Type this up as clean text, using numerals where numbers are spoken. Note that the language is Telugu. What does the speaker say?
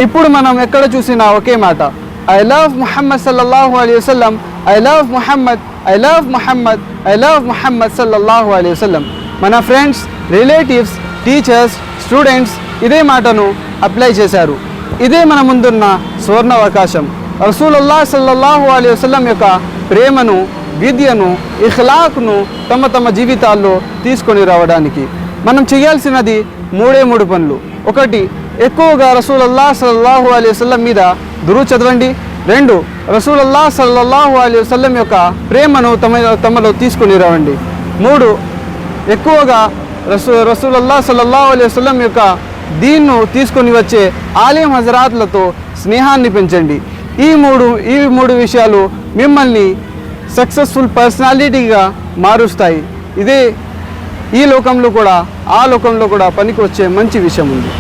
ఇప్పుడు మనం ఎక్కడ చూసినా ఒకే మాట, ఐ లవ్ ముహమ్మద్ సల్లల్లాహు అలైహి వసల్లం, I love Muhammad, I love Muhammad, I love Muhammad సల్లల్లాహు అలైహి వసల్లం. మన ఫ్రెండ్స్, రిలేటివ్స్, టీచర్స్, స్టూడెంట్స్ ఇదే మాటను అప్లై చేశారు. ఇదే మన ముందున్న సువర్ణ అవకాశం. రసూలుల్లాహ్ సల్లల్లాహు అలైహి వసల్లం యొక్క ప్రేమను, విద్యను, ఇఖ్లాక్ను తమ జీవితాల్లో తీసుకొని రావడానికి మనం చేయాల్సినది మూడు పనులు. ఒకటి, ఎక్కువగా రసూలుల్లాహ్ సల్లల్లాహు అలైహి వసల్లం మీద దురూద్ చదవండి. 2, రసూలుల్లాహ్ సల్లల్లాహు అలైహి వసల్లం యొక్క ప్రేమను తమలో తీసుకొని రావండి. 3, ఎక్కువగా రసూలుల్లాహ్ సల్లల్లాహు అలైహి వసల్లం యొక్క దీన్ను తీసుకొని వచ్చే ఆలిం హజరాత్లతో స్నేహాన్ని పెంచండి. ఈ మూడు విషయాలు మిమ్మల్ని సక్సెస్ఫుల్ పర్సనాలిటీగా మారుస్తాయి. ఇదే ఈ లోకంలో కూడా ఆ లోకంలో కూడా పనికి వచ్చే మంచి విషయం ఉంది.